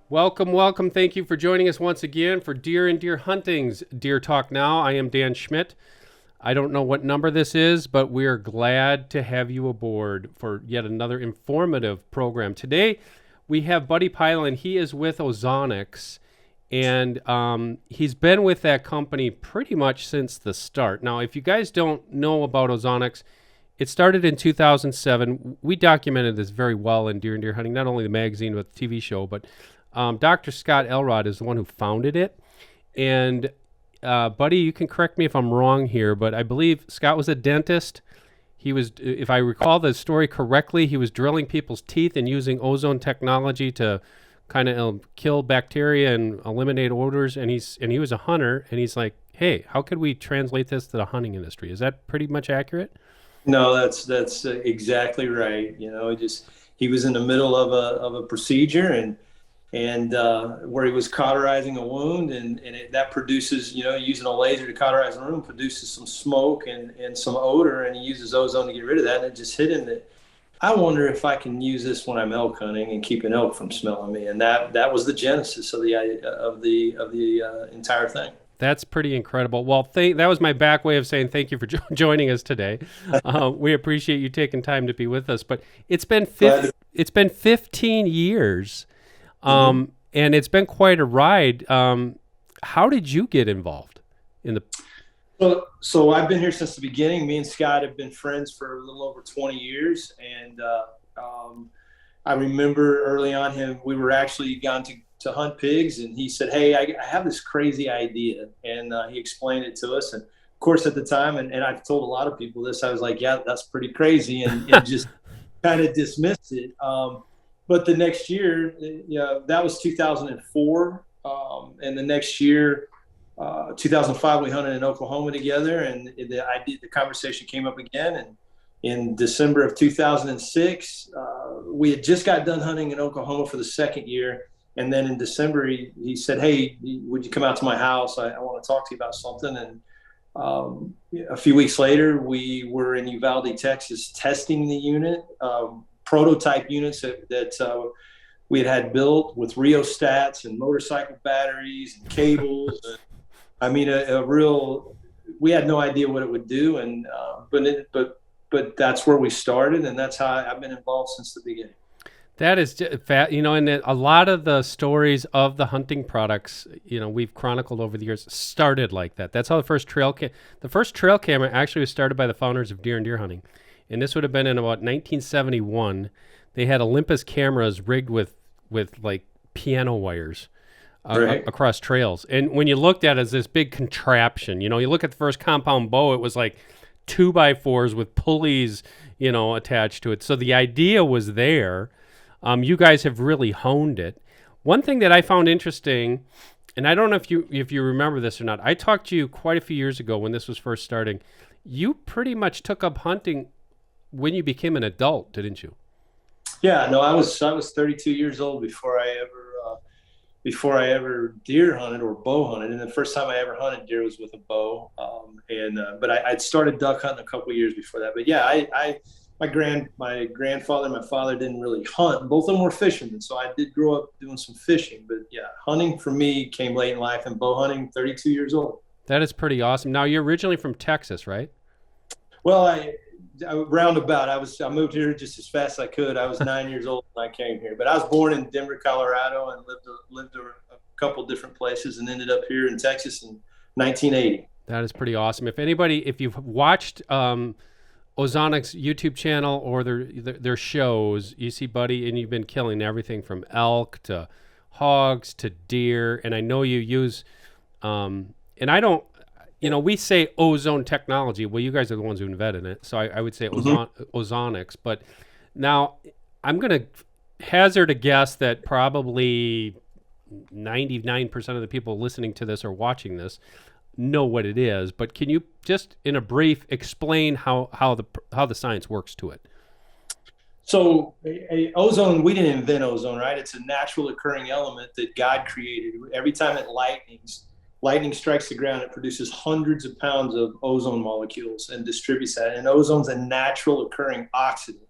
Welcome, welcome. Thank you for joining us once again for Deer and Deer Hunting's Deer Talk Now. I am Dan Schmidt. I don't know what number this is, but we are glad to have you aboard for yet another informative program. Today, we have Buddy Piland. He is with Ozonics, and he's been with that company pretty much since the start. Now, if you guys don't know about Ozonics, it started in 2007. We documented this very well in Deer and Deer Hunting, not only the magazine but the TV show, but Dr. Scott Elrod is the one who founded it. And Buddy, you can correct me if I'm wrong here, but I believe Scott was a dentist. He was, if I recall the story correctly, he was drilling people's teeth and using ozone technology to kind of kill bacteria and eliminate odors. And he was a hunter, and he's like, hey, how could we translate this to the hunting industry? Is that pretty much accurate? No, that's exactly right. He was in the middle of a procedure and where he was cauterizing a wound and that produces, using a laser to cauterize a wound produces some smoke and some odor, and he uses ozone to get rid of that. And it just hit him that I wonder if I can use this when I'm elk hunting and keep an elk from smelling me. And that was the genesis of the entire thing. That's pretty incredible. Well, that was my back way of saying thank you for joining us today. We appreciate you taking time to be with us. But it's been 15 years, and it's been quite a ride. How did you get involved in the? So I've been here since the beginning. Me and Scott have been friends for a little over 20 years, and I remember early on we were actually gone to hunt pigs, and he said, hey, I have this crazy idea, and he explained it to us. And of course at the time, and I've told a lot of people this, I was like, yeah, that's pretty crazy, and just kind of dismissed it. But the next year, that was 2004, and the next year, 2005, we hunted in Oklahoma together, and the conversation came up again. And in December of 2006, we had just got done hunting in Oklahoma for the second year. And then in December, he said, hey, would you come out to my house? I want to talk to you about something. And a few weeks later, we were in Uvalde, Texas, testing the unit, prototype units that we had built with rheostats and motorcycle batteries and cables. And, I mean, we had no idea what it would do. And but that's where we started, and that's how I've been involved since the beginning. That is and a lot of the stories of the hunting products, we've chronicled over the years, started like that. That's how the first trail camera actually was started by the founders of Deer and Deer Hunting. And this would have been in about 1971. They had Olympus cameras rigged with like piano wires across trails. And when you looked at it as this big contraption, you look at the first compound bow, it was like 2x4s with pulleys, attached to it. So the idea was there. You guys have really honed it. One thing that I found interesting, and I don't know if you remember this or not, I talked to you quite a few years ago when this was first starting. You pretty much took up hunting when you became an adult, didn't you? Yeah, no, I was 32 years old before I ever deer hunted or bow hunted. And the first time I ever hunted deer was with a bow. But I'd started duck hunting a couple of years before that. But yeah, my grandfather and my father didn't really hunt. Both of them were fishermen, so I did grow up doing some fishing. But yeah, hunting for me came late in life, and bow hunting 32 years old. That is pretty awesome. Now, you're originally from Texas, right? Well, I roundabout. I moved here just as fast as I could. I was 9 years old when I came here, but I was born in Denver, Colorado, and lived a couple different places, and ended up here in Texas in 1980. That is pretty awesome. If you've watched Ozonics YouTube channel or their shows, you see Buddy, and you've been killing everything from elk to hogs to deer. And I know you use, and I don't, we say ozone technology. Well, you guys are the ones who invented it. So I would say Ozonics. But now I'm going to hazard a guess that probably 99% of the people listening to this or watching this know what it is, but can you just in a brief explain how the science works to it? So ozone, we didn't invent ozone, right? It's a natural occurring element that God created. Every time lightning strikes the ground, it produces hundreds of pounds of ozone molecules and distributes that. And ozone's a natural occurring oxidant.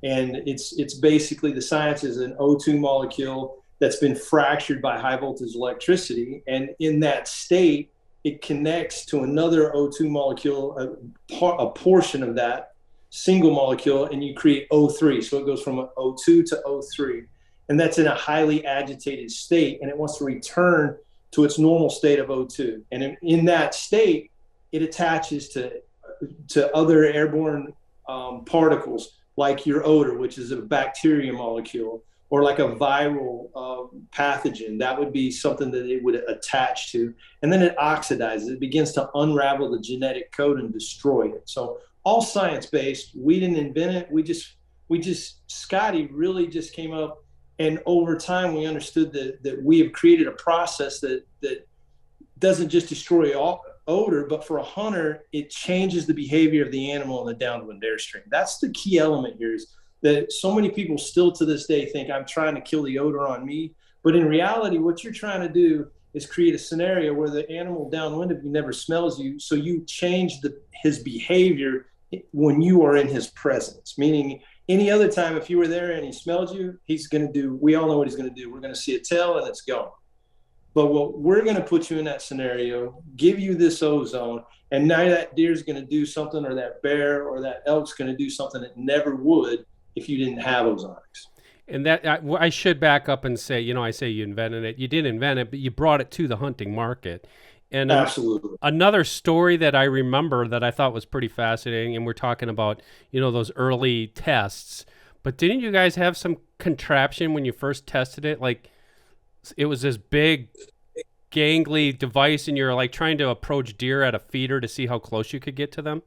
And it's basically, the science is an O2 molecule that's been fractured by high voltage electricity. And in that state, it connects to another O2 molecule, a portion of that single molecule, and you create O3. So it goes from O2 to O3. And that's in a highly agitated state, and it wants to return to its normal state of O2. And in that state, it attaches to other airborne particles, like your odor, which is a bacteria molecule, or like a viral pathogen. That would be something that it would attach to. And then it oxidizes. It begins to unravel the genetic code and destroy it. So all science-based. We didn't invent it. We just Scotty really just came up, and over time we understood that we have created a process that doesn't just destroy all odor, but for a hunter, it changes the behavior of the animal in the downwind airstream. That's the key element here, is that so many people still to this day think I'm trying to kill the odor on me. But in reality, what you're trying to do is create a scenario where the animal downwind of you never smells you. So you change his behavior when you are in his presence, meaning any other time, if you were there and he smelled you, we all know what he's going to do. We're going to see a tail and it's gone. But what we're going to put you in that scenario, give you this ozone, and now that deer's going to do something, or that bear or that elk's going to do something it never would if you didn't have ozonics. And that I should back up and say, I say you invented it. You didn't invent it, but you brought it to the hunting market. And absolutely. Another story that I remember that I thought was pretty fascinating, and we're talking about, those early tests, but didn't you guys have some contraption when you first tested it? Like, it was this big gangly device, and you're like trying to approach deer at a feeder to see how close you could get to them?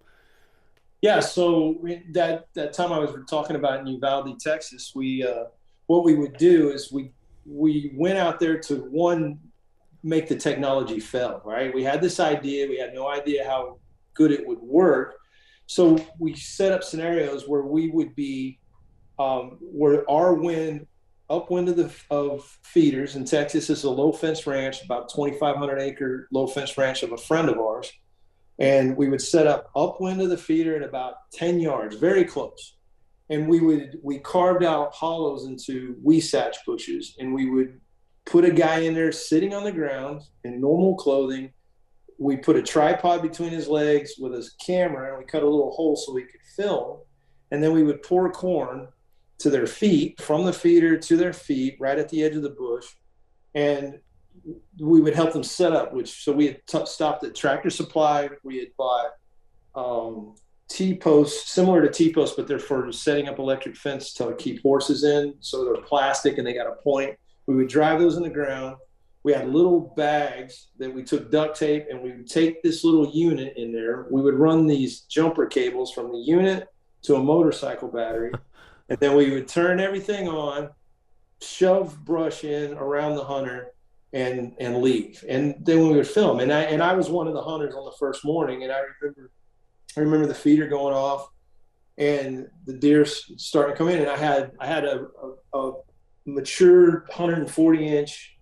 Yeah, so that time I was talking about in Uvalde, Texas, what we would do is we went out there to make the technology fail, right? We had this idea, we had no idea how good it would work. So we set up scenarios where we would be where our upwind of feeders in Texas. This is a low fence ranch, about 2,500 acre low fence ranch of a friend of ours. And we would set up upwind of the feeder at about 10 yards, very close. And we carved out hollows into weesatch bushes, and we would put a guy in there sitting on the ground in normal clothing. We put a tripod between his legs with his camera, and we cut a little hole so he could film. And then we would pour corn to their feet, from the feeder to their feet, right at the edge of the bush. And we would help them set up, so we had stopped at Tractor Supply. We had bought T-posts, similar to T-posts, but they're for setting up electric fence to keep horses in. So they're plastic and they got a point. We would drive those in the ground. We had little bags that we took duct tape, and we would take this little unit in there. We would run these jumper cables from the unit to a motorcycle battery. And then we would turn everything on, shove brush in around the hunter, and leave. And then we would film. And I was one of the hunters on the first morning, and I remember the feeder going off and the deer starting to come in. And I had a mature 140-inch,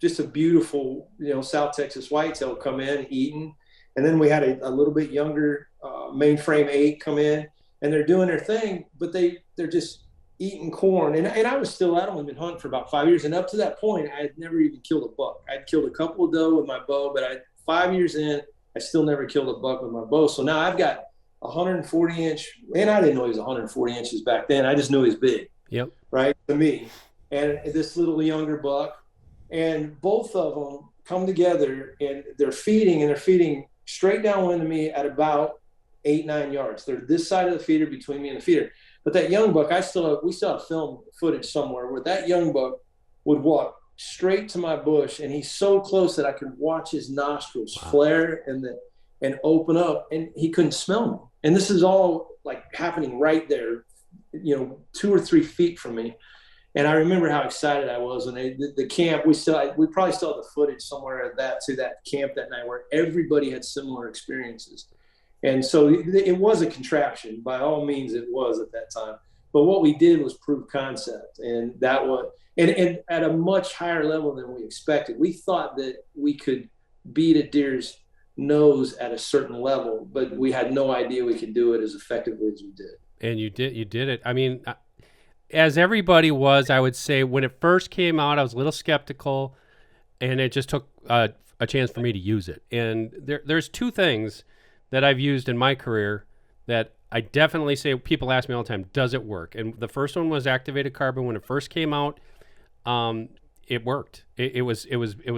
just a beautiful, South Texas whitetail come in eating. And then we had a little bit younger mainframe 8 come in, and they're doing their thing, but they're just eating corn. And I was still, I'd only been hunting for about 5 years. And up to that point, I had never even killed a buck. I'd killed a couple of doe with my bow, but 5 years in, I still never killed a buck with my bow. So now I've got 140-inch, and I didn't know he was 140 inches back then. I just knew he was big. Yep. Right, to me. And this little younger buck, and both of them come together, and they're feeding straight downwind to me at about 8-9 yards. They're this side of the feeder, between me and the feeder. But that young buck, we still have film footage somewhere where that young buck would walk straight to my bush, and he's so close that I could watch his nostrils flare and open up, and he couldn't smell me. And this is all like happening right there, 2 or 3 feet from me. And I remember how excited I was. And the camp, we probably still have the footage somewhere of that camp that night where everybody had similar experiences. And so it was a contraption. By all means, it was at that time. But what we did was prove concept. And that was, and at a much higher level than we expected. We thought that we could beat a deer's nose at a certain level, but we had no idea we could do it as effectively as we did. And you did it. I mean, as everybody was, I would say when it first came out, I was a little skeptical, and it just took a chance for me to use it. And there's two things that I've used in my career that I definitely say, people ask me all the time, does it work? And the first one was activated carbon. When it first came out, it worked. It was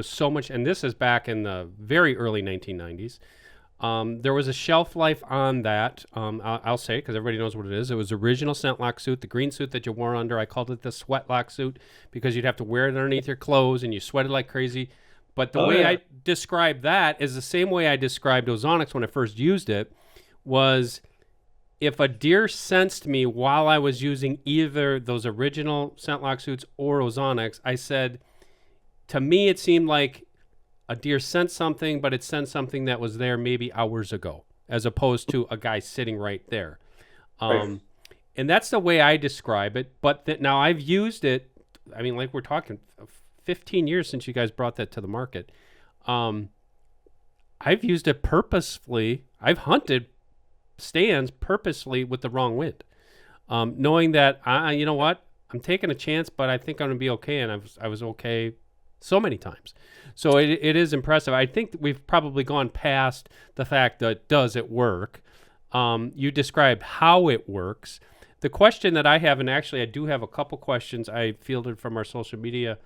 so much, and this is back in the very early 1990s. There was a shelf life on that. I'll say, because everybody knows what it is. It was original scent lock suit, the green suit that you wore under. I called it the sweat lock suit because you'd have to wear it underneath your clothes and you sweated like crazy. But the way I described that is the same way I described Ozonics when I first used it, was if a deer sensed me while I was using either those original scent lock suits or Ozonics, I said, to me, it seemed like a deer sensed something, but it sensed something that was there maybe hours ago, as opposed to a guy sitting right there. Right. And that's the way I describe it. But now I've used it. I mean, like we're talking 15 years since you guys brought that to the market. I've used it purposefully. I've hunted stands purposely with the wrong wind, knowing that you know what, I'm taking a chance, but I think I'm gonna be okay. And I was okay so many times. So it is impressive. I think that we've probably gone past the fact that does it work. You described how it works. The question that I have, and actually I do have a couple questions I fielded from our social media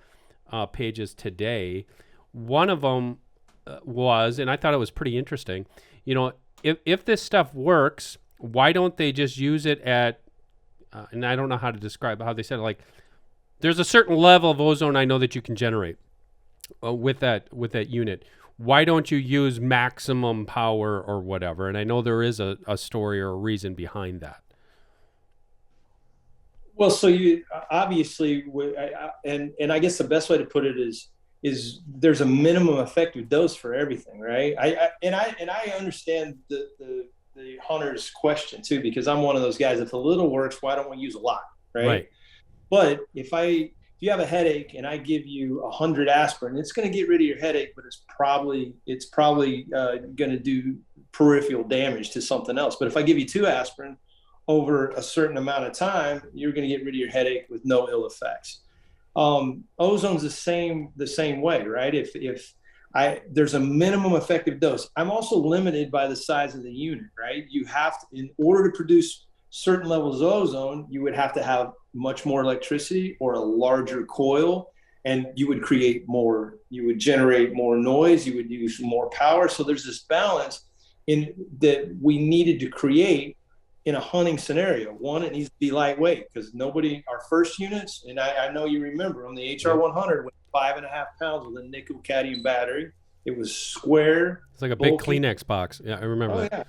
pages today. One of them was, and I thought it was pretty interesting, you know, if this stuff works, why don't they just use it at, and I don't know how to describe how they said it, like there's a certain level of ozone I know that you can generate with that unit. Why don't you use maximum power or whatever? And I know there is a story or a reason behind that. Well, so you obviously, and I guess the best way to put it is there's a minimum effective dose for everything, right? I understand the hunter's question too, because I'm one of those guys. If a little works, why don't we use a lot, right? But if you have a headache and I give you 100 aspirin, it's going to get rid of your headache, but it's probably going to do peripheral damage to something else. But if I give you 2 aspirin over a certain amount of time, you're going to get rid of your headache with no ill effects. Ozone's the same way, right? If there's a minimum effective dose, I'm also limited by the size of the unit, right? You have to, in order to produce certain levels of ozone, you would have to have much more electricity or a larger coil, and you would generate more noise, you would use more power. So there's this balance that we needed to create in a hunting scenario. One, it needs to be lightweight, because our first units, and I know you remember them, the HR100 with 5.5 pounds with a nickel cadmium battery. It was square. It's like a big Kleenex box. Yeah, I remember that. Yeah.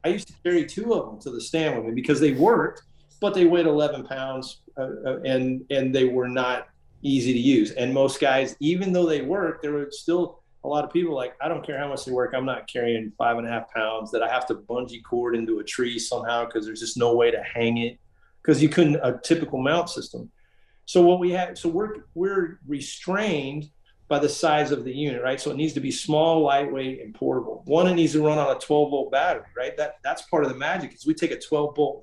I used to carry 2 of them to the stand with me because they worked, but they weighed 11 pounds and they were not easy to use. And most guys, even though they worked, there were still a lot of people like, I don't care how much they work, I'm not carrying 5.5 pounds that I have to bungee cord into a tree somehow because there's just no way to hang it, because you couldn't, a typical mount system. So we're restrained by the size of the unit, right? So it needs to be small, lightweight, and portable. One, it needs to run on a 12-volt battery, right? That's part of the magic, is we take a 12-volt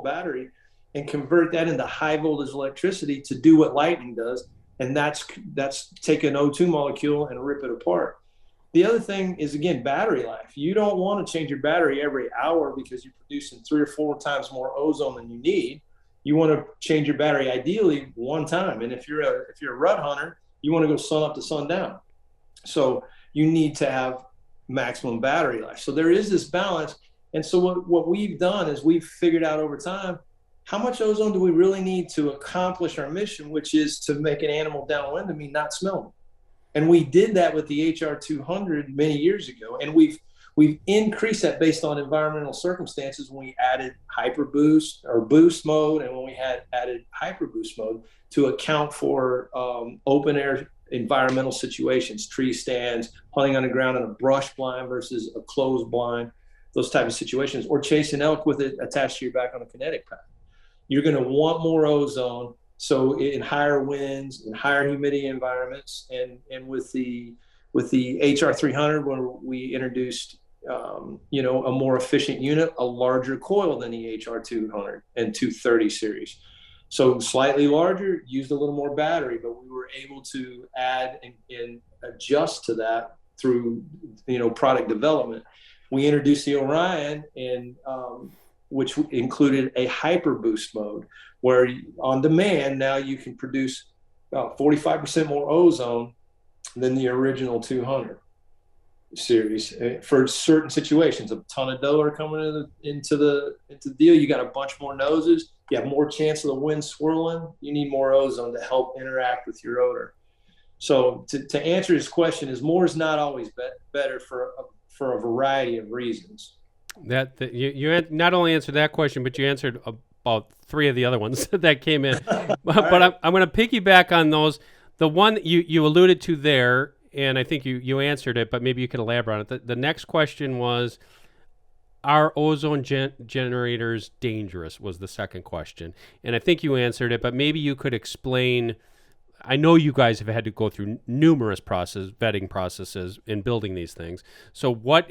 battery and convert that into high voltage electricity to do what lightning does. And that's take an O2 molecule and rip it apart. The other thing is, again, battery life. You don't want to change your battery every hour because you're producing 3 or 4 times more ozone than you need. You want to change your battery ideally one time. And if you're a rut hunter, you want to go sun up to sundown. So you need to have maximum battery life. So there is this balance. And so what we've done is we've figured out over time, how much ozone do we really need to accomplish our mission, which is to make an animal downwind of me not smell me? And we did that with the HR200 many years ago. And we've increased that based on environmental circumstances when we added hyper boost or boost mode, and when we had added hyper boost mode to account for open air environmental situations, tree stands, hunting on the ground in a brush blind versus a closed blind, those type of situations, or chasing elk with it attached to your back on a kinetic pack. You're going to want more ozone. So in higher winds, in higher humidity environments, and with the HR300, when we introduced a more efficient unit, a larger coil than the HR200 and 230 series. So slightly larger, used a little more battery, but we were able to add and adjust to that through, product development. We introduced the Orion, which included a hyper boost mode, where on demand now you can produce about 45% more ozone than the original 200 series for certain situations. A ton of dough are coming into the deal. You got a bunch more noses. You have more chance of the wind swirling. You need more ozone to help interact with your odor. So to answer his question, is more is not always better for a variety of reasons. You not only answered that question, but you answered about three of the other ones that came in. But right. I'm going to piggyback on those. The one you alluded to there, and I think you answered it, but maybe you could elaborate on it. The next question was, are ozone generators dangerous, was the second question. And I think you answered it, but maybe you could explain. I know you guys have had to go through numerous vetting processes in building these things. So what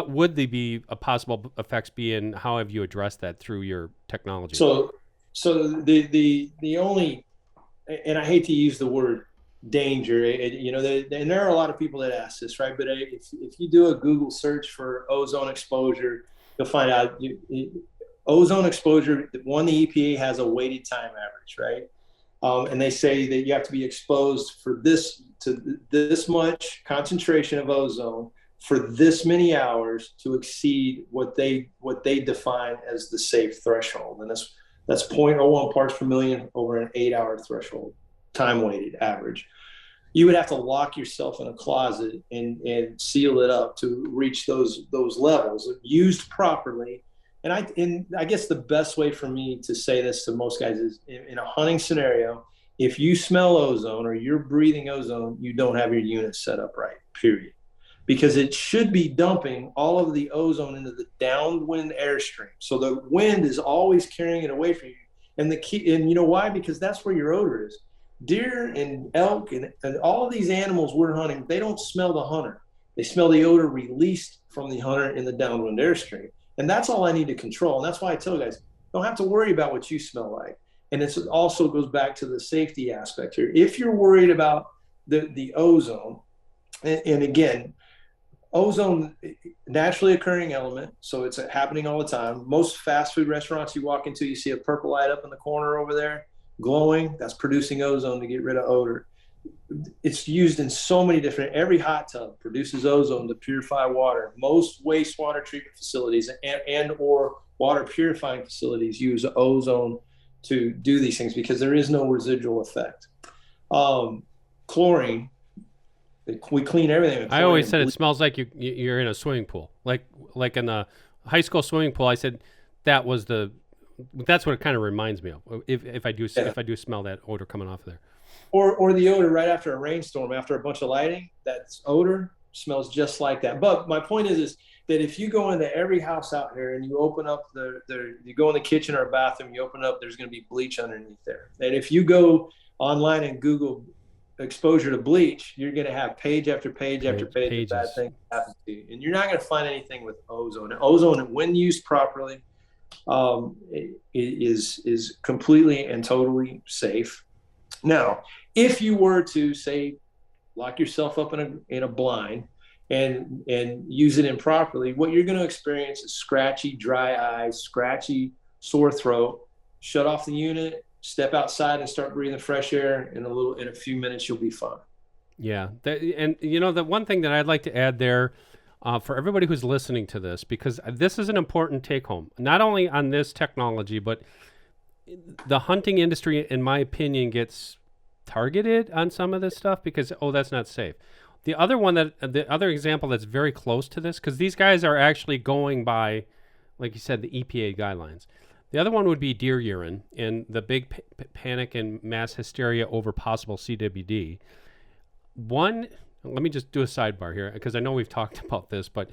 would be a possible effects be, and how have you addressed that through your technology? So the only, and I hate to use the word danger, and there are a lot of people that ask this, right? But if you do a Google search for ozone exposure, you'll find out ozone exposure. The EPA has a weighted time average, right? And they say that you have to be exposed for this much concentration of ozone for this many hours to exceed what they define as the safe threshold, and that's 0.01 parts per million over an 8-hour threshold, time weighted average. You would have to lock yourself in a closet and seal it up to reach those levels. Used properly, and I guess the best way for me to say this to most guys is, in a hunting scenario, if you smell ozone or you're breathing ozone, you don't have your unit set up right, period. Because it should be dumping all of the ozone into the downwind airstream. So the wind is always carrying it away from you. And you know why? Because that's where your odor is. Deer and elk and all of these animals we're hunting, they don't smell the hunter. They smell the odor released from the hunter in the downwind airstream. And that's all I need to control. And that's why I tell guys, don't have to worry about what you smell like. And it also goes back to the safety aspect here. If you're worried about the ozone, and again, ozone, naturally occurring element, so it's happening all the time. Most fast food restaurants you walk into, you see a purple light up in the corner over there, glowing. That's producing ozone to get rid of odor. It's used in so many different. Every hot tub produces ozone to purify water. Most wastewater treatment facilities and or water purifying facilities use ozone to do these things because there is no residual effect. Chlorine. We clean everything. I always said it smells like you're in a swimming pool, like in the high school swimming pool. I said that's what it kind of reminds me of. If I do smell that odor coming off of there, or the odor right after a rainstorm, after a bunch of lighting, that odor smells just like that. But my point is that if you go into every house out here and you open up you go in the kitchen or bathroom, you open up, there's going to be bleach underneath there. And if you go online and Google exposure to bleach, you're going to have page after page after page of bad things happen to you, and you're not going to find anything with ozone. Ozone, when used properly, is completely and totally safe. Now, if you were to say lock yourself up in a blind and use it improperly, what you're going to experience is scratchy, dry eyes, scratchy, sore throat. Shut off the unit. Step outside and start breathing fresh air. In a few minutes, you'll be fine. Yeah, and the one thing that I'd like to add there, for everybody who's listening to this, because this is an important take home, not only on this technology, but the hunting industry, in my opinion, gets targeted on some of this stuff because that's not safe. The other example that's very close to this, because these guys are actually going by, like you said, the EPA guidelines. The other one would be deer urine and the big panic and mass hysteria over possible CWD. Let me just do a sidebar here because I know we've talked about this, but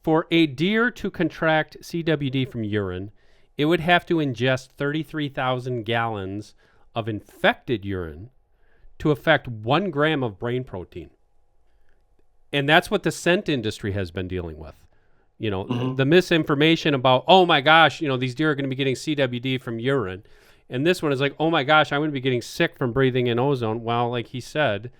for a deer to contract CWD from urine, it would have to ingest 33,000 gallons of infected urine to affect 1 gram of brain protein. And that's what the scent industry has been dealing with. You know, Mm-hmm. the misinformation about, oh my gosh, you know, these deer are going to be getting CWD from urine. And this one is like, oh my gosh, I'm going to be getting sick from breathing in ozone. Well, like he said,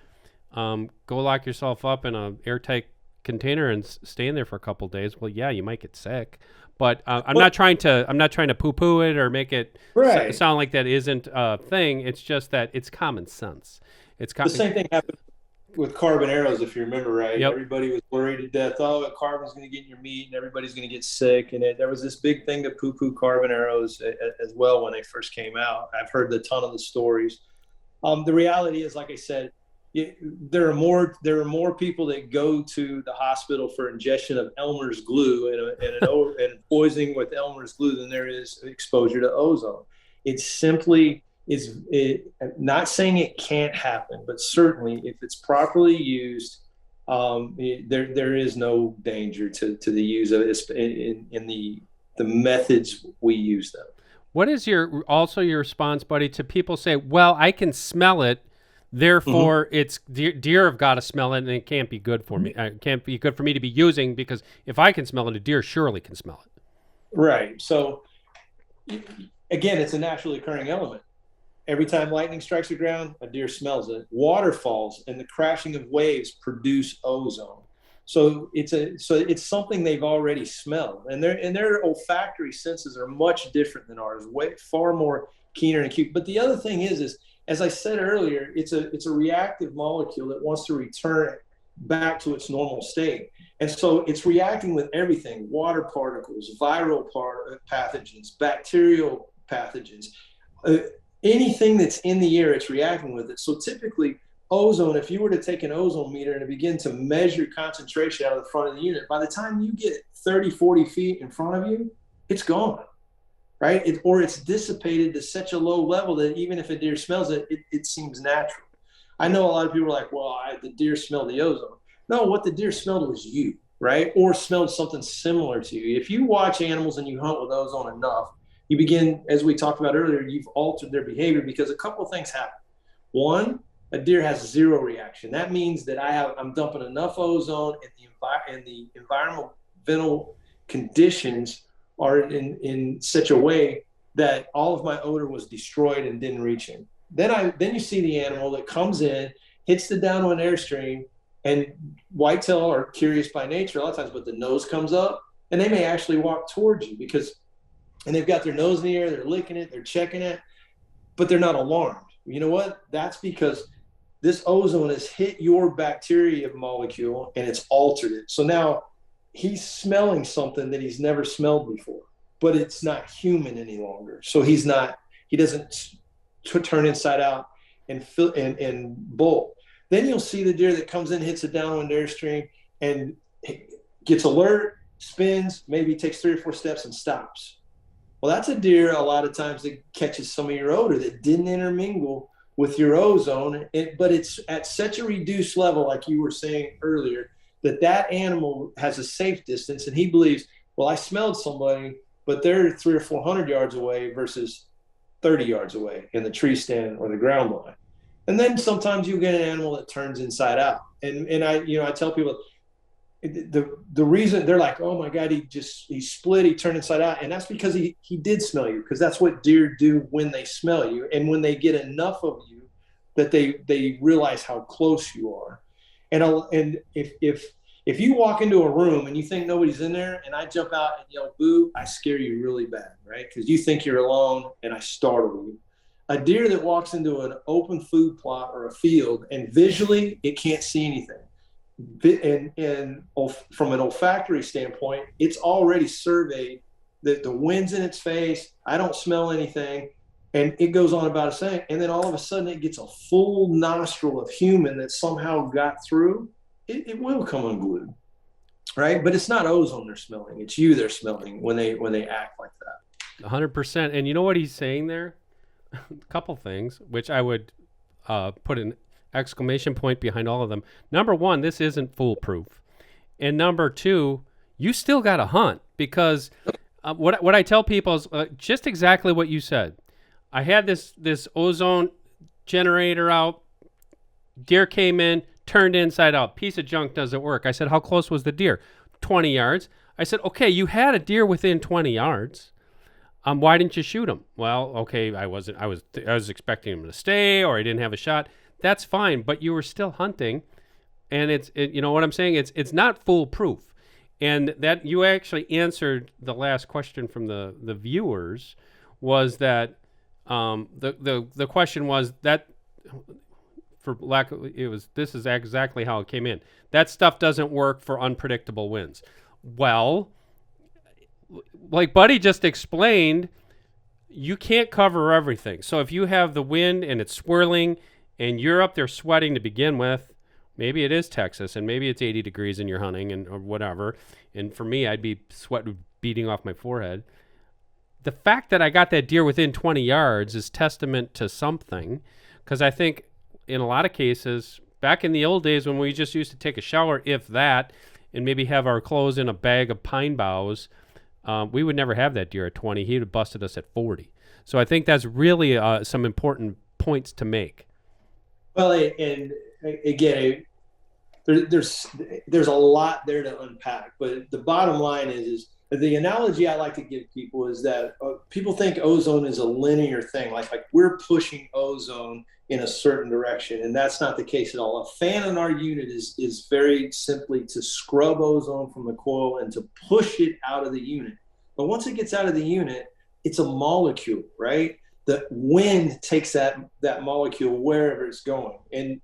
go lock yourself up in a airtight container and stay in there for a couple days. Well, yeah, you might get sick, but I'm not trying to poo-poo it or make it Right. sound like that isn't a thing. It's just that it's common sense. The same thing happened with carbon arrows, if you remember right. Yep. Everybody was worried to death. Oh, carbon's going to get in your meat, and everybody's going to get sick. And there was this big thing to poo-poo carbon arrows as well when they first came out. I've heard a ton of the stories. The reality is, like I said, there are more people that go to the hospital for ingestion of Elmer's glue and poisoning with Elmer's glue than there is exposure to ozone. It's simply not saying it can't happen, but certainly if it's properly used, there is no danger to the use of it in the methods we use them. What is your response, buddy, to people say, well, I can smell it, therefore it's deer have got to smell it and it can't be good for me. It can't be good for me to be using because if I can smell it, a deer surely can smell it. Right. So again, it's a naturally occurring element. Every time lightning strikes the ground, a deer smells it. Waterfalls and the crashing of waves produce ozone. So it's something they've already smelled, and their olfactory senses are much different than ours, far more keener and acute. But the other thing is as I said earlier, it's a reactive molecule that wants to return back to its normal state, and so it's reacting with everything: water particles, viral pathogens, bacterial pathogens. Anything that's in the air, it's reacting with it. So typically, ozone, if you were to take an ozone meter and begin to measure concentration out of the front of the unit, by the time you get 30, 40 feet in front of you, it's gone, right? Or it's dissipated to such a low level that even if a deer smells it, it seems natural. I know a lot of people are like, well, the deer smelled the ozone. No, what the deer smelled was you, right? Or smelled something similar to you. If you watch animals and you hunt with ozone enough, you begin, as we talked about earlier, you've altered their behavior because a couple of things happen. One, a deer has zero reaction. That means that I'm dumping enough ozone and the environmental conditions are in such a way that all of my odor was destroyed and didn't reach him. Then you see the animal that comes in, hits the downwind airstream, and whitetail are curious by nature a lot of times, but the nose comes up and they may actually walk towards you and they've got their nose in the air, they're licking it, they're checking it, but they're not alarmed. You know what? That's because this ozone has hit your bacteria molecule and it's altered it. So now he's smelling something that he's never smelled before, but it's not human any longer. So he doesn't turn inside out and bolt. Then you'll see the deer that comes in, hits a downwind airstream and gets alert, spins, maybe takes 3 or 4 steps and stops. Well, that's a deer a lot of times that catches some of your odor that didn't intermingle with your ozone, but it's at such a reduced level, like you were saying earlier, that animal has a safe distance, and he believes, well, I smelled somebody, but they're 300 or 400 yards away versus 30 yards away in the tree stand or the ground line. And then sometimes you get an animal that turns inside out, and I tell people, the reason they're like, oh my God, he split, he turned inside out. And that's because he did smell you, because that's what deer do when they smell you. And when they get enough of you that they realize how close you are. And if you walk into a room and you think nobody's in there and I jump out and yell, boo, I scare you really bad, right? Because you think you're alone and I startle you. A deer that walks into an open food plot or a field and visually it can't see anything. And from an olfactory standpoint, it's already surveyed that the wind's in its face, I don't smell anything, and it goes on about a saying, and then all of a sudden it gets a full nostril of human that somehow got through, it will come unglued, right? But it's not ozone they're smelling, it's you they're smelling when they act like that. 100%. And you know what he's saying there? A couple things, which I would put an exclamation point behind all of them. Number one, this isn't foolproof. And number two, you still got to hunt, because what I tell people is just exactly what you said. I had this ozone generator out. Deer came in, turned inside out. Piece of junk, doesn't work. I said, how close was the deer? 20 yards. I said, okay, you had a deer within 20 yards. Why didn't you shoot him? Well, okay, I was expecting him to stay, or I didn't have a shot. That's fine, but you were still hunting, and you know what I'm saying? It's not foolproof. And that you actually answered the last question from the viewers was that the question was that, for lack of, this is exactly how it came in. That stuff doesn't work for unpredictable winds. Well, like Buddy just explained, you can't cover everything. So if you have the wind and it's swirling and you're up there sweating to begin with, maybe it is Texas and maybe it's 80 degrees and you're hunting or whatever. And for me, I'd be sweating beating off my forehead. The fact that I got that deer within 20 yards is testament to something, because I think in a lot of cases, back in the old days when we just used to take a shower, if that, and maybe have our clothes in a bag of pine boughs, we would never have that deer at 20. He would have busted us at 40. So I think that's really some important points to make. Well, and again, there's a lot there to unpack, but the bottom line is the analogy I like to give people is that people think ozone is a linear thing, like we're pushing ozone in a certain direction, and that's not the case at all. A fan in our unit is very simply to scrub ozone from the coil and to push it out of the unit. But once it gets out of the unit, it's a molecule, right? The wind takes that molecule wherever it's going, and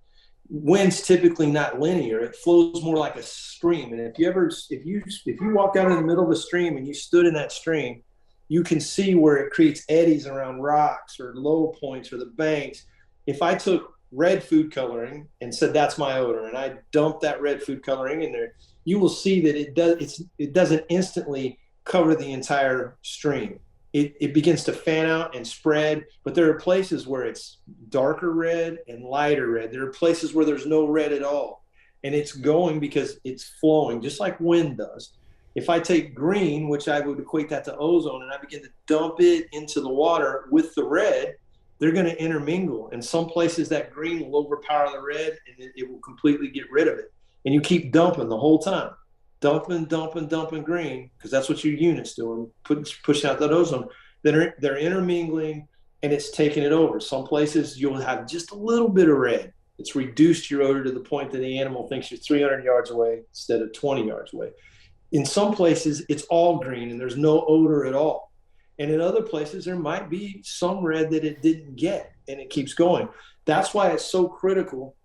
wind's typically not linear. It flows more like a stream. And if you walk out in the middle of a stream and you stood in that stream, you can see where it creates eddies around rocks or low points or the banks. If I took red food coloring and said that's my odor, and I dumped that red food coloring in there, you will see that it doesn't instantly cover the entire stream. It begins to fan out and spread, but there are places where it's darker red and lighter red. There are places where there's no red at all, and it's going because it's flowing, just like wind does. If I take green, which I would equate that to ozone, and I begin to dump it into the water with the red, they're going to intermingle. And some places that green will overpower the red, and it will completely get rid of it. And you keep dumping the whole time. Dumping green, because that's what your unit's doing, pushing out that ozone. Then they're intermingling, and it's taking it over. Some places you'll have just a little bit of red. It's reduced your odor to the point that the animal thinks you're 300 yards away instead of 20 yards away. In some places, it's all green, and there's no odor at all. And in other places, there might be some red that it didn't get, and it keeps going. That's why it's so critical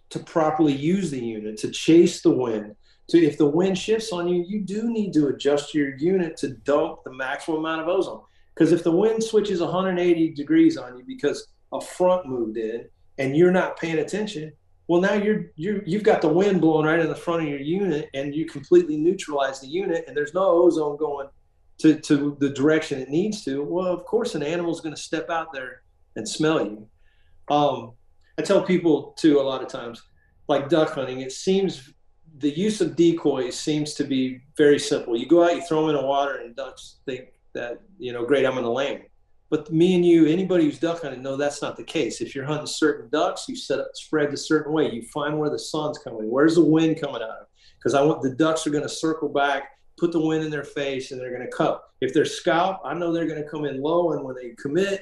to properly use the unit, to chase the wind. So if the wind shifts on you, you do need to adjust your unit to dump the maximum amount of ozone. Because if the wind switches 180 degrees on you because a front moved in and you're not paying attention, well, now you've got the wind blowing right in the front of your unit, and you completely neutralize the unit, and there's no ozone going to the direction it needs to. Well, of course, an animal's going to step out there and smell you. I tell people too a lot of times, like duck hunting, it seems the use of decoys seems to be very simple. You go out, you throw them in the water, and ducks think that, great, I'm going to land. But me and you, anybody who's duck hunting, know that's not the case. If you're hunting certain ducks, you spread a certain way. You find where the sun's coming. Where's the wind coming out of? Because the ducks are going to circle back, put the wind in their face, and they're going to cup. If they're scalp, I know they're going to come in low, and when they commit,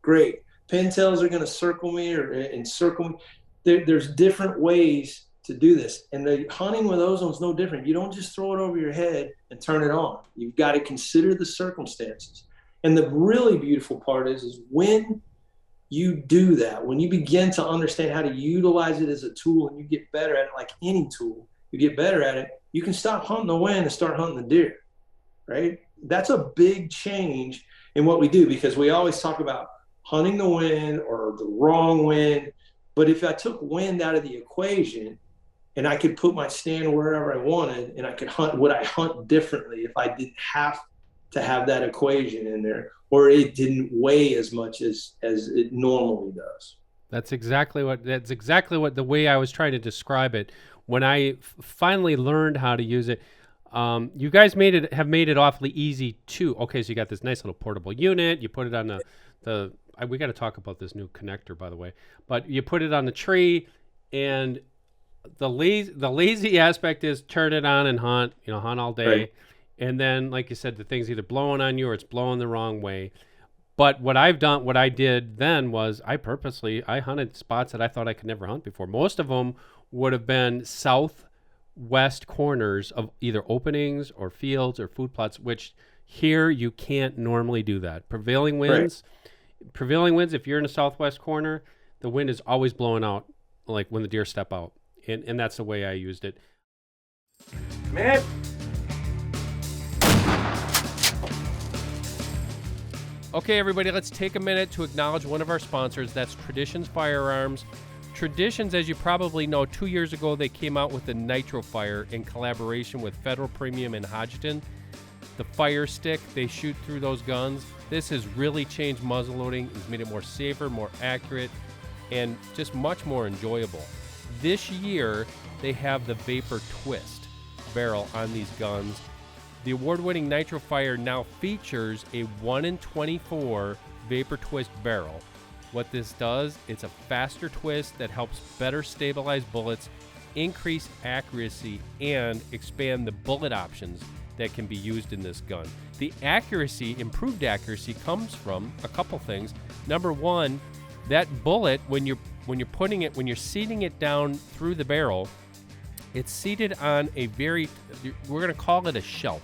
great. Pintails are going to circle me or encircle me. There's different ways to do this, and the hunting with ozone is no different. You don't just throw it over your head and turn it on. You've got to consider the circumstances. And the really beautiful part is when you do that, when you begin to understand how to utilize it as a tool, and you get better at it, like any tool, you get better at it, you can stop hunting the wind and start hunting the deer, right? That's a big change in what we do, because we always talk about hunting the wind or the wrong wind. But if I took wind out of the equation, and I could put my stand wherever I wanted, and I could hunt, would I hunt differently if I didn't have to have that equation in there, or it didn't weigh as much as it normally does? That's exactly what the way I was trying to describe it when I finally learned how to use it. You guys have made it awfully easy too. Okay, so you got this nice little portable unit. You put it on we got to talk about this new connector, by the way. But you put it on the tree, and the lazy aspect is turn it on and hunt. Hunt all day. Right. And then, like you said, the thing's either blowing on you or it's blowing the wrong way. But what I did then was I hunted spots that I thought I could never hunt before. Most of them would have been southwest corners of either openings or fields or food plots, which here you can't normally do that. Prevailing winds, if you're in a southwest corner, the wind is always blowing out, like when the deer step out. And that's the way I used it. Man. Okay, everybody, let's take a minute to acknowledge one of our sponsors. That's Traditions Firearms. Traditions, as you probably know, 2 years ago, they came out with the Nitro Fire in collaboration with Federal Premium and Hodgdon. The fire stick, they shoot through those guns. This has really changed muzzleloading. It's made it more safer, more accurate, and just much more enjoyable. This year, they have the Vapor Twist barrel on these guns. The award-winning Nitro Fire now features a 1 in 24 Vapor Twist barrel. What this does, it's a faster twist that helps better stabilize bullets, increase accuracy, and expand the bullet options that can be used in this gun. The accuracy, improved accuracy, comes from a couple things. Number one, that bullet, when you're seating it down through the barrel, it's seated on we're going to call it a shelf.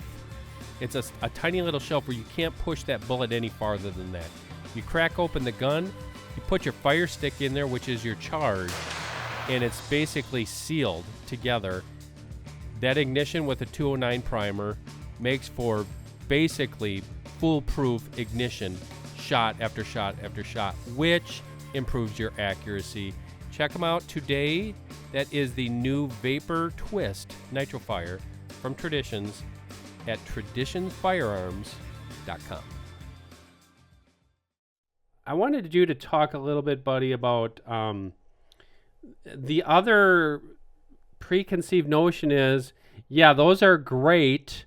It's a tiny little shelf where you can't push that bullet any farther than that. You crack open the gun, you put your fire stick in there, which is your charge, and it's basically sealed together. That ignition with a 209 primer makes for basically foolproof ignition, shot after shot after shot, which improves your accuracy. Check them out today. That is the new Vapor Twist Nitro Fire from Traditions at traditionsfirearms.com. I wanted you to talk a little bit, buddy, about the other preconceived notion is, yeah, those are great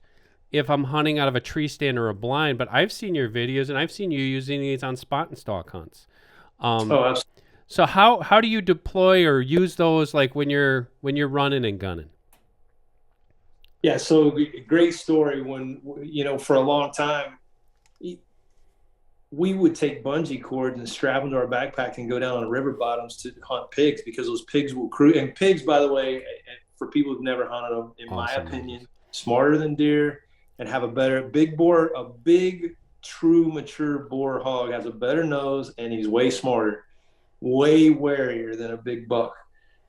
if I'm hunting out of a tree stand or a blind, but I've seen your videos and I've seen you using these on spot and stalk hunts. Absolutely. So how do you deploy or use those, like when you're running and gunning? Yeah, so great story. When, for a long time, we would take bungee cords and strap them to our backpack and go down on the river bottoms to hunt pigs, because those pigs will cruise. And pigs, by the way, for people who've never hunted them, in my opinion, smarter than deer and have a big true mature boar hog has a better nose, and he's way smarter, way warier than a big buck.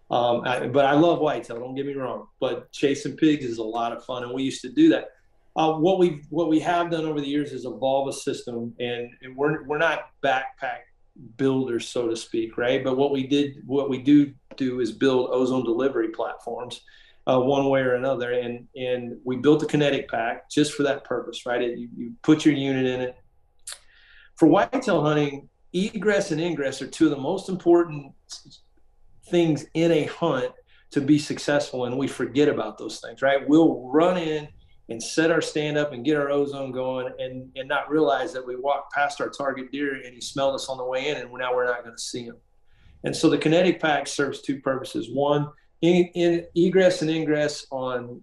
But I love whitetail, don't get me wrong, but chasing pigs is a lot of fun, and we used to do that. What we have done over the years is evolve a system, and we're not backpack builders, so to speak, right? But what we do is build ozone delivery platforms, one way or another, and we built a kinetic pack just for that purpose, right? You put your unit in it. For whitetail hunting, egress and ingress are two of the most important things in a hunt to be successful, and we forget about those things, right? We'll run in and set our stand up and get our ozone going, and not realize that we walked past our target deer and he smelled us on the way in, and now we're not going to see him. And so the kinetic pack serves two purposes. One, in egress and ingress on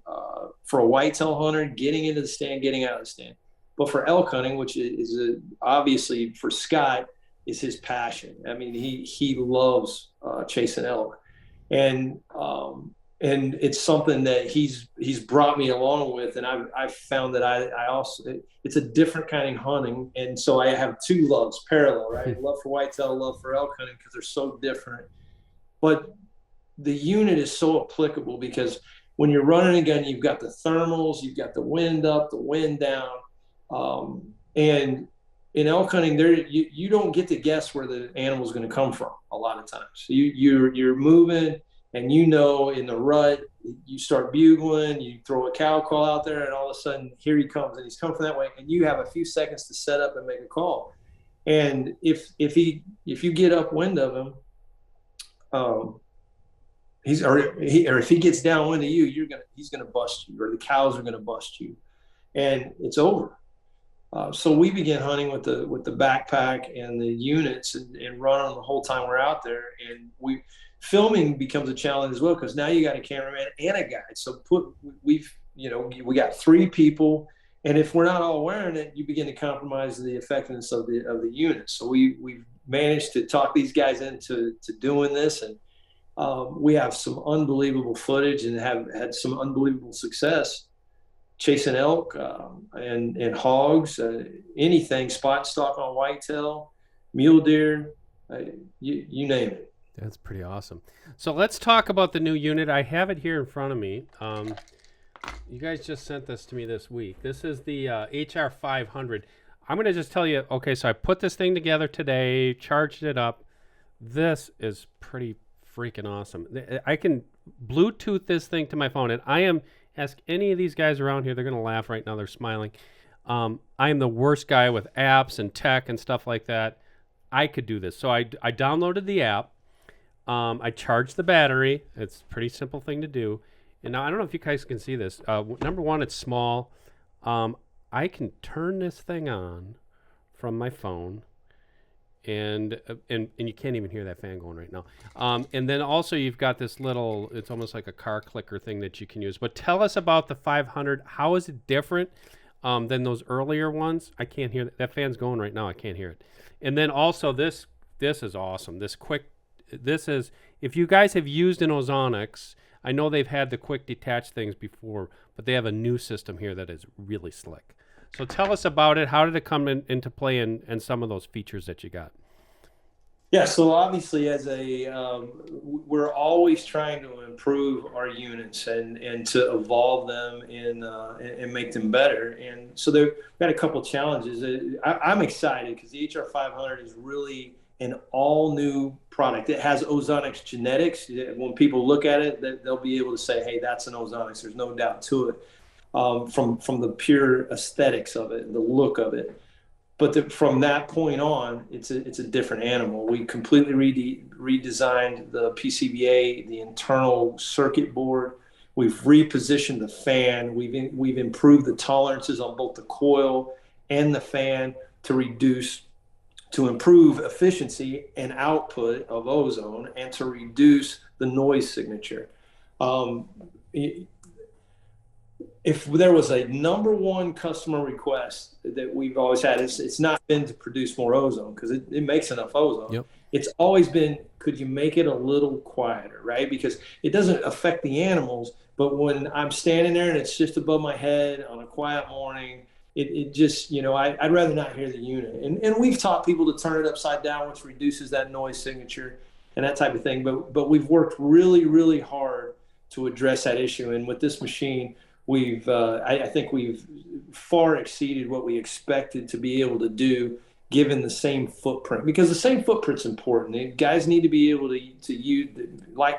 for a whitetail hunter, getting into the stand, getting out of the stand. But for elk hunting, which is obviously for Scott, is his passion. I mean, he loves chasing elk, and it's something that he's brought me along with, and I've found that I also, it's a different kind of hunting, and so I have two loves parallel, right? Love for whitetail, love for elk hunting, because they're so different. But the unit is so applicable, because when you're running a gun, you've got the thermals, you've got the wind up, the wind down, and in elk hunting, you don't get to guess where the animal is going to come from a lot of times. So you're moving, and in the rut, you start bugling, you throw a cow call out there, and all of a sudden here he comes, and he's coming from that way, and you have a few seconds to set up and make a call. And if you get upwind of him, if he gets downwind of you, he's gonna bust you, or the cows are gonna bust you, and it's over. So we began hunting with the backpack and the units, and running them the whole time we're out there. And filming becomes a challenge as well, because now you got a cameraman and a guide. So we got 3 people, And if we're not all wearing it, you begin to compromise the effectiveness of the unit. So we've managed to talk these guys into doing this, and we have some unbelievable footage and have had some unbelievable success chasing elk and hogs, anything, spot stock on whitetail, mule deer, you name it. That's pretty awesome. So let's talk about the new unit. I have it here in front of me. You guys just sent this to me this week. This is the HR 500. I'm going to just tell you, okay, so I put this thing together today, charged it up. This is pretty freaking awesome. I can Bluetooth this thing to my phone, and ask any of these guys around here, they're going to laugh right now. They're smiling. I am the worst guy with apps and tech and stuff like that. I could do this. So I downloaded the app. I charged the battery. It's a pretty simple thing to do. And now I don't know if you guys can see this. Number one, it's small. I can turn this thing on from my phone, and you can't even hear that fan going right now. And then also you've got this little, it's almost like a car clicker thing that you can use. But tell us about the 500. How is it different than those earlier ones? I can't hear that fan's going right now. I can't hear it. And then also this is awesome. This is, if you guys have used an Ozonics, I know they've had the quick detach things before, but they have a new system here that is really slick. So tell us about it. How did it come into play and some of those features that you got? Yeah, so obviously we're always trying to improve our units and to evolve them and make them better. And so we've got a couple of challenges. I'm excited because the HR 500 is really an all new product. It has Ozonics genetics. When people look at it, they'll be able to say, hey, that's an Ozonics. There's no doubt to it. From the pure aesthetics of it, the look of it. But from that point on, it's a different animal. We completely redesigned the PCBA, the internal circuit board. We've repositioned the fan. We've improved the tolerances on both the coil and the fan to improve efficiency and output of ozone and to reduce the noise signature. If there was a number one customer request that we've always had, it's not been to produce more ozone because it makes enough ozone. Yep. It's always been, could you make it a little quieter, right? Because it doesn't affect the animals, but when I'm standing there and it's just above my head on a quiet morning, it just, I'd rather not hear the unit. And we've taught people to turn it upside down, which reduces that noise signature and that type of thing. But we've worked really, really hard to address that issue. And with this machine, I think we've far exceeded what we expected to be able to do given the same footprint, because the same footprint's important. Guys need to be able to use,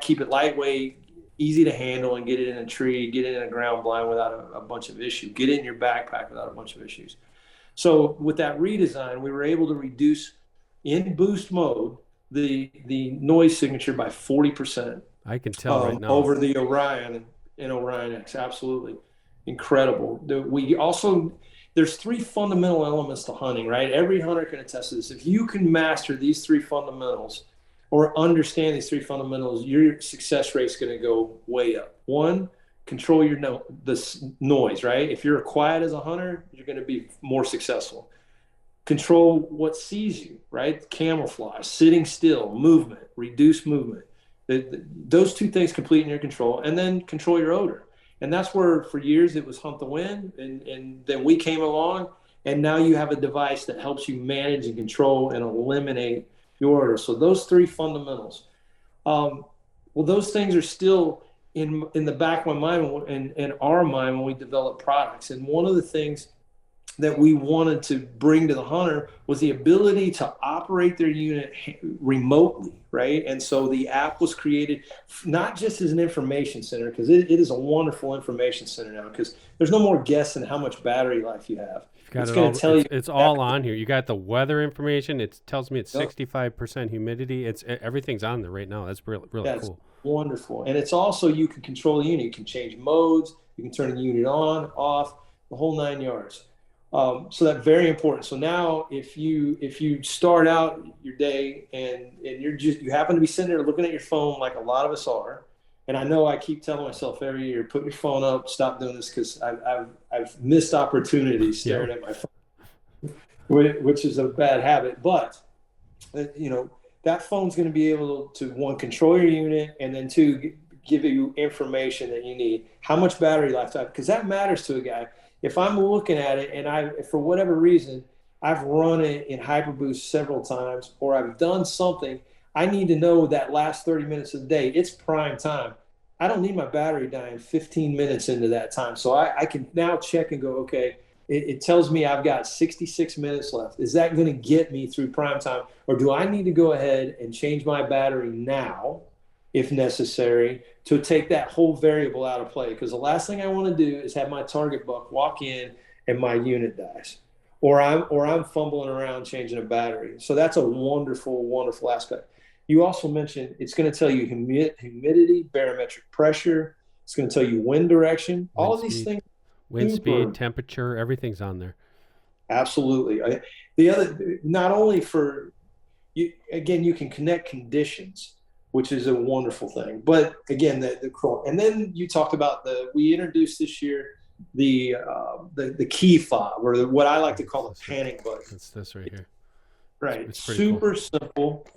keep it lightweight, easy to handle, and get it in a tree, get it in a ground blind without a bunch of issues, get it in your backpack without a bunch of issues. So with that redesign, we were able to reduce in boost mode the noise signature by 40%. I can tell right now. Over the Orion and Orion X. Absolutely incredible. There's three fundamental elements to hunting, right? Every hunter can attest to this. If you can master these three fundamentals or understand these three fundamentals, your success rate's going to go way up. One, control the noise, right? If you're quiet as a hunter, you're going to be more successful. Control what sees you, right? Camouflage, sitting still, movement, reduce movement. Those two things complete in your control, and then control your odor. And that's where for years it was hunt the wind, and then we came along, and now you have a device that helps you manage and control and eliminate your odor. So those three fundamentals. Those things are still in the back of my mind and our mind when we develop products. And one of the things that we wanted to bring to the hunter was the ability to operate their unit remotely, right? And so the app was created not just as an information center, because it is a wonderful information center now, because there's no more guessing how much battery life you have. It's going to tell you. It's all on here. You got the weather information. It tells me it's 65% humidity. Everything's on there right now. That's really cool. Wonderful. And it's also, you can control the unit. You can change modes. You can turn the unit on, off, the whole 9 yards. So that's very important. So now if you start out your day and you happen to be sitting there looking at your phone like a lot of us are, And I know I keep telling myself every year, put your phone up, stop doing this, because I've missed opportunities Yep. staring at my phone, which is a bad habit. But you know, that phone's going to be able to, one, control your unit, and then two, give you information that you need. How much battery life I have, because that matters to a guy. If I'm looking at it and for whatever reason, I've run it in hyperboost several times, or I've done something, I need to know that last 30 minutes of the day, it's prime time. I don't need my battery dying 15 minutes into that time. So I can now check and go, okay, it tells me I've got 66 minutes left. Is that going to get me through prime time? Or do I need to go ahead and change my battery now, if necessary, to take that whole variable out of play? Because the last thing I want to do is have my target buck walk in and my unit dies, or I'm fumbling around changing a battery. So that's a wonderful, wonderful aspect. You also mentioned it's going to tell you humidity, barometric pressure. It's going to tell you wind direction. All of these things. Wind speed, temperature, everything's on there. Absolutely. The other, not only for you, again, you can connect conditions, which is a wonderful thing. But again, the crawl. And then you talked about we introduced this year the key fob, or what I like to call the panic button. It's this right here. Right. It's super simple.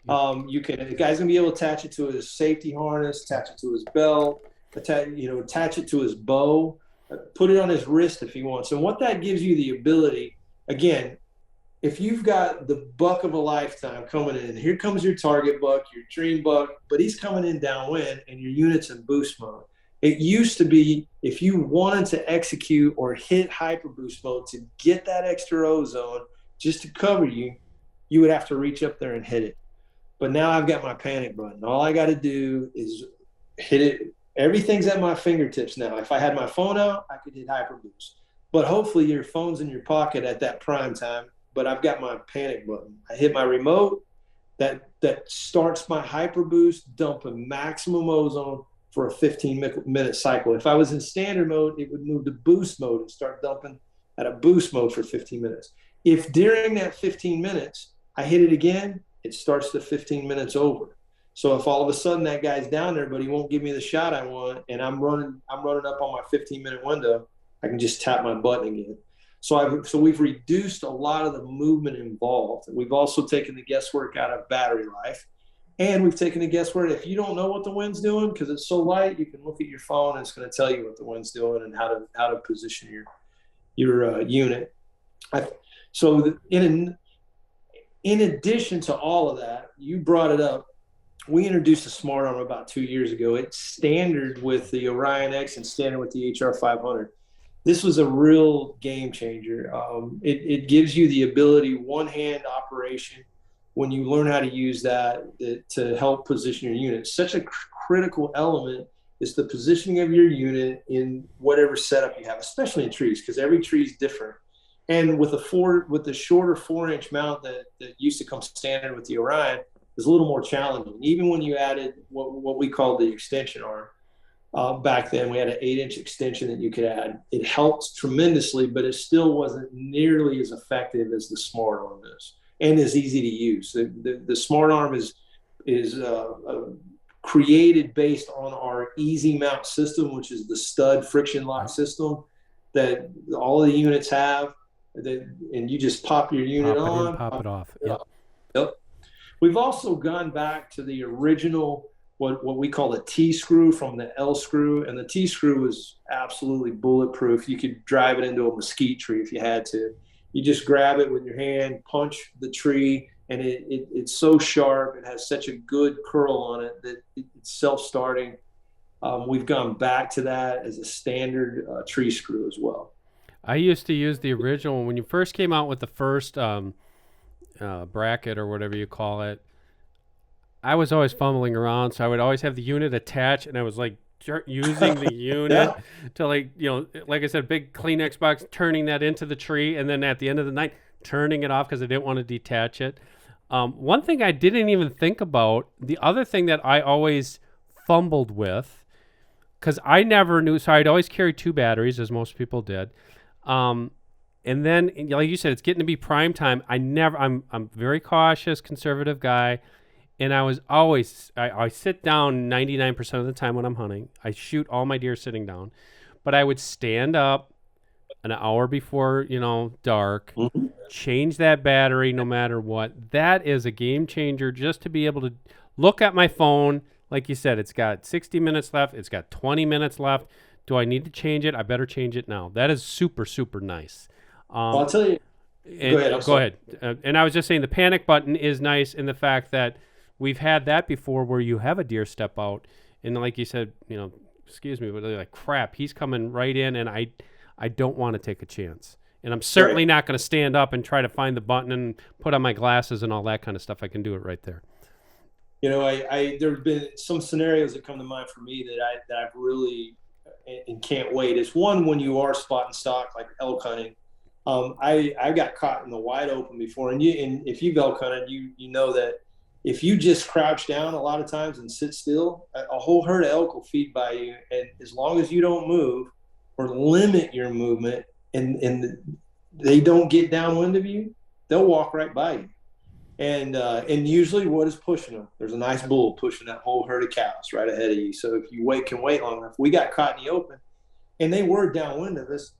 The guy's gonna be able to attach it to his safety harness, attach it to his belt, attach it to his bow, put it on his wrist if he wants. And what that gives you the ability, again, if you've got the buck of a lifetime coming in, here comes your target buck, your dream buck, but he's coming in downwind and your unit's in boost mode. It used to be, if you wanted to execute or hit hyper boost mode to get that extra ozone just to cover you, you would have to reach up there and hit it. But now I've got my panic button. All I got to do is hit it. Everything's at my fingertips now. If I had my phone out, I could hit hyper boost. But hopefully your phone's in your pocket at that prime time. But I've got my panic button. I hit my remote. That starts my hyper boost, dumping maximum ozone for a 15-minute cycle. If I was in standard mode, it would move to boost mode and start dumping at a boost mode for 15 minutes. If during that 15 minutes I hit it again, it starts the 15 minutes over. So if all of a sudden that guy's down there, but he won't give me the shot I want, and I'm running up on my 15-minute window, I can just tap my button again. So we've reduced a lot of the movement involved. We've also taken the guesswork out of battery life, and we've taken the guesswork. If you don't know what the wind's doing because it's so light, you can look at your phone and it's going to tell you what the wind's doing and how to position your unit. In addition to all of that, you brought it up. We introduced a smart arm about 2 years ago. It's standard with the Orion X and standard with the HR 500. This was a real game changer. It gives you the ability, one-hand operation, when you learn how to use that to help position your unit. Such a critical element is the positioning of your unit in whatever setup you have, especially in trees, because every tree is different. And with the shorter 4-inch mount that used to come standard with the Orion, is a little more challenging. Even when you added what we call the extension arm, back then we had an 8-inch extension that you could add. It helped tremendously, but it still wasn't nearly as effective as the smart arm is, and is easy to use. The smart arm is created based on our easy mount system, which is the stud friction lock system that all the units have. And you just pop your unit on, pop it off. Yep. We've also gone back to the original, what we call a T screw from the L screw, and the T screw was absolutely bulletproof. You could drive it into a mesquite tree if you had to. You just grab it with your hand, punch the tree, and it's so sharp. It has such a good curl on it that it's self-starting. We've gone back to that as a standard tree screw as well. I used to use the original when you first came out with the first bracket or whatever you call it. I was always fumbling around, so I would always have the unit attached, and I was like using the unit to like I said, big Kleenex box, turning that into the tree, and then at the end of the night, turning it off because I didn't want to detach it. One thing I didn't even think about, the other thing that I always fumbled with, because I never knew, so I'd always carry 2 batteries, as most people did. And then, like you said, it's getting to be prime time. I'm very cautious, conservative guy. And I was always, I sit down 99% of the time when I'm hunting. I shoot all my deer sitting down, but I would stand up an hour before, dark, Mhm. change that battery no matter what. That is a game changer, just to be able to look at my phone. Like you said, it's got 60 minutes left. It's got 20 minutes left. Do I need to change it? I better change it now. That is super, super nice. Well, I'll tell you. Go And ahead. I'm go sorry. ahead. And I was just saying the panic button is nice in the fact that we've had that before where you have a deer step out and like you said, excuse me, but they're like, crap, he's coming right in and I don't want to take a chance. And I'm certainly Right. not going to stand up and try to find the button and put on my glasses and all that kind of stuff. I can do it right there. There have been some scenarios that come to mind for me that I've really and can't wait. Is one when you are spot and stock like elk hunting. I got caught in the wide open before, and if you've elk hunted, you know that if you just crouch down a lot of times and sit still, a whole herd of elk will feed by you, and as long as you don't move or limit your movement, and they don't get downwind of you, they'll walk right by you. And usually what is pushing them? There's a nice bull pushing that whole herd of cows right ahead of you. So if you can wait long enough, we got caught in the open, and they were downwind of us,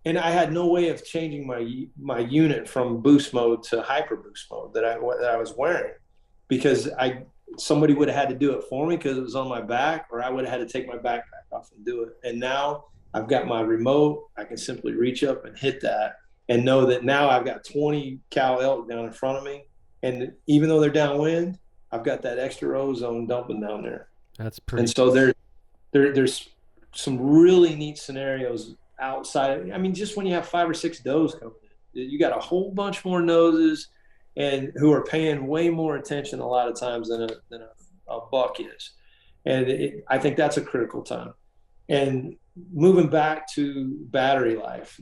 and I had no way of changing my unit from boost mode to hyper boost mode that I was wearing, because somebody would have had to do it for me because it was on my back, or I would have had to take my backpack off and do it. And now I've got my remote. I can simply reach up and hit that and know that now I've got 20 cow elk down in front of me. And even though they're downwind, I've got that extra ozone dumping down there. That's pretty. And so there's some really neat scenarios outside. I mean, just when you have 5 or 6 does coming in, you got a whole bunch more noses, and who are paying way more attention a lot of times than a buck is. And I think that's a critical time. And moving back to battery life,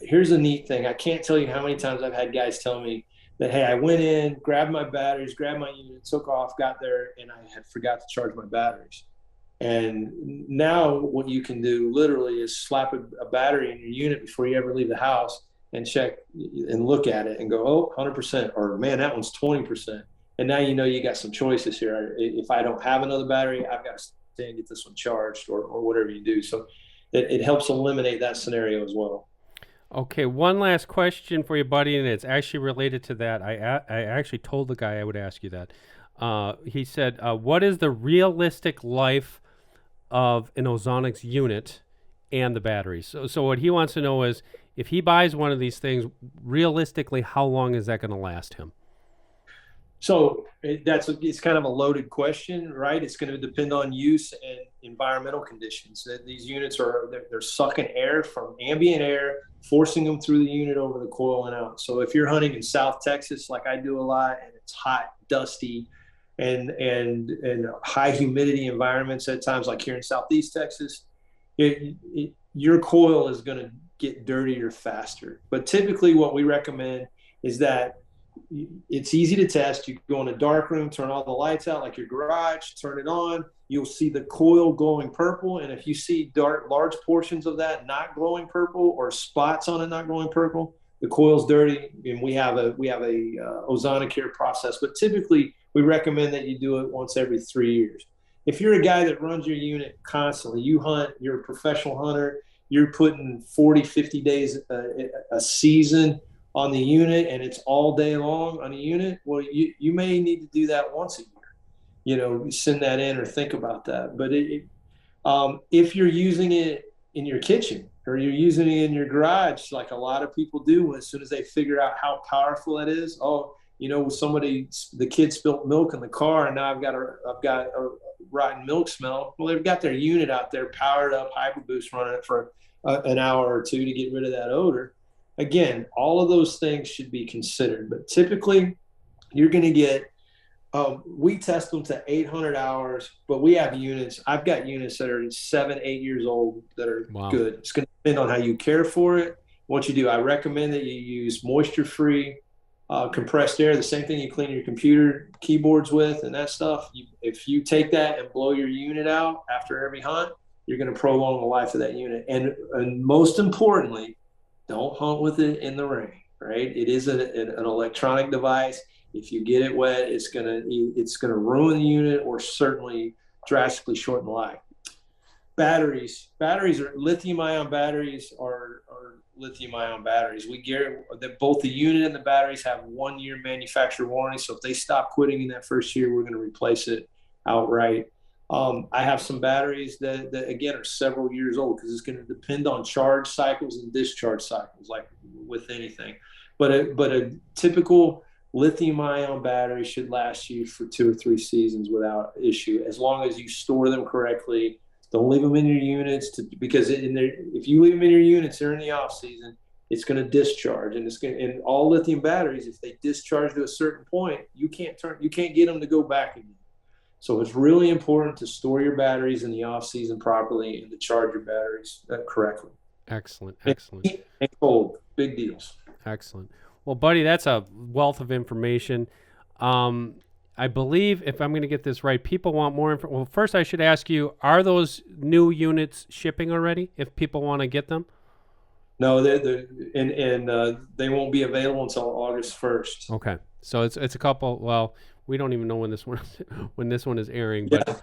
here's a neat thing. I can't tell you how many times I've had guys tell me that, hey, I went in, grabbed my batteries, grabbed my unit, took off, got there, and I had forgot to charge my batteries. And now what you can do literally is slap a battery in your unit before you ever leave the house and check and look at it and go, oh, 100%, or man, that one's 20%. And now you got some choices here. If I don't have another battery, I've got to stay and get this one charged, or whatever you do. So it helps eliminate that scenario as well. Okay, one last question for you, buddy, and it's actually related to that. I actually told the guy I would ask you that. He said, what is the realistic life of an Ozonics unit and the batteries? So what he wants to know is, if he buys one of these things, realistically, how long is that going to last him? So it's kind of a loaded question, right? It's going to depend on use and environmental conditions. These units they're sucking air from ambient air, forcing them through the unit over the coil and out. So if you're hunting in South Texas, like I do a lot, and it's hot, dusty, and high humidity environments at times, like here in Southeast Texas, your coil is going to get dirtier faster. But typically what we recommend is that it's easy to test. You go in a dark room, turn all the lights out like your garage, turn it on, you'll see the coil glowing purple. And if you see large portions of that not glowing purple, or spots on it not glowing purple, the coil's dirty, and we have a Ozonic process. But typically we recommend that you do it once every 3 years. If you're a guy that runs your unit constantly, you hunt, you're a professional hunter, you're putting 40, 50 days a season on the unit, and it's all day long on a unit, well, you may need to do that once a year. Send that in or think about that. But if you're using it in your kitchen, or you're using it in your garage, like a lot of people do, as soon as they figure out how powerful it is, the kid spilt milk in the car, and now I've got a rotten milk smell. Well, they've got their unit out there powered up, hyper boost, running it for an hour or two to get rid of that odor. Again, all of those things should be considered, but typically you're going to get, we test them to 800 hours, but we have units. I've got units that are 7, 8 years old that are good. It's going to depend on how you care for it, what you do. I recommend that you use moisture-free compressed air, the same thing you clean your computer keyboards with and that stuff. If you take that and blow your unit out after every hunt, you're going to prolong the life of that unit. And most importantly, don't hunt with it in the rain, right? It is an electronic device. If you get it wet, it's gonna ruin the unit or certainly drastically shorten the life. Batteries are lithium-ion batteries are lithium-ion batteries. We guarantee that both the unit and the batteries have 1 year manufacturer warranty. So if they stop quitting in that first year, we're going to replace it outright. I have some batteries that again are several years old because it's going to depend on charge cycles and discharge cycles, like with anything. But a typical lithium-ion battery should last you for 2 or 3 seasons without issue, as long as you store them correctly. Don't leave them in your units because if you leave them in your units during the off season, it's going to discharge, and all lithium batteries, if they discharge to a certain point, you can't get them to go back again. So it's really important to store your batteries in the off season properly and to charge your batteries correctly. Excellent. And cold, big deals. Excellent. Well, buddy, that's a wealth of information. I believe, if I'm going to get this right, people want more info. Well, first I should ask you, are those new units shipping already if people want to get them? No, they won't be available until August 1st. Okay. So it's a couple, well, we don't even know when this one is airing, but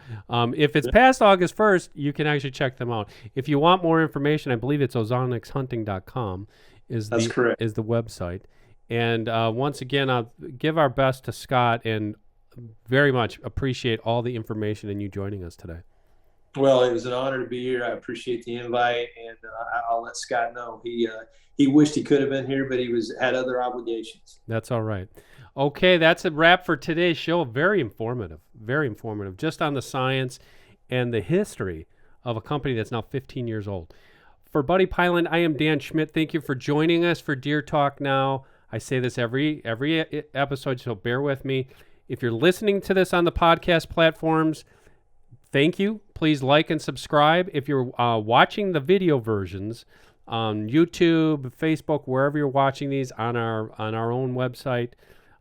if it's past August 1st, you can actually check them out. If you want more information, I believe it's ozonicsHunting.com is the website. And once again, I'll give our best to Scott and very much appreciate all the information and you joining us today. Well, it was an honor to be here. I appreciate the invite, and I'll let Scott know. He wished he could have been here, but he had other obligations. That's all right. Okay, that's a wrap for today's show. Very informative, just on the science and the history of a company that's now 15 years old. For Buddy Piland, I am Dan Schmidt. Thank you for joining us for Deer Talk Now. I say this every episode, so bear with me. If you're listening to this on the podcast platforms, thank you. Please like and subscribe. If you're watching the video versions on YouTube, Facebook, wherever you're watching these on our own website,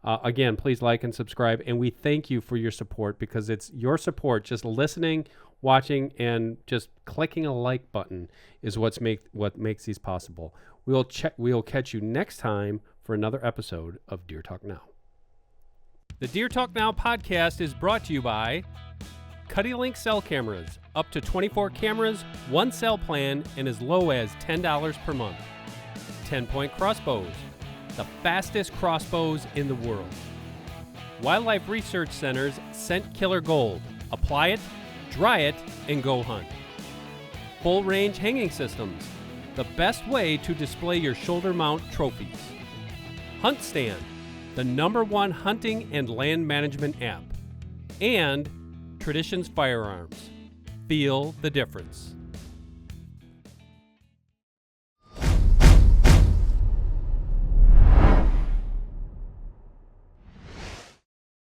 again, please like and subscribe. And we thank you for your support, because it's your support, just listening, watching, and just clicking a like button is what makes these possible. We'll catch you next time for another episode of Deer Talk Now. The Deer Talk Now podcast is brought to you by CuddyLink cell cameras, up to 24 cameras, one cell plan, and as low as $10 per month. 10-point crossbows, the fastest crossbows in the world. Wildlife Research Center's Scent Killer Gold. Apply it, dry it, and go hunt. Full range hanging systems, the best way to display your shoulder mount trophies. Hunt Stand, the #1 hunting and land management app. And Traditions Firearms. Feel the difference.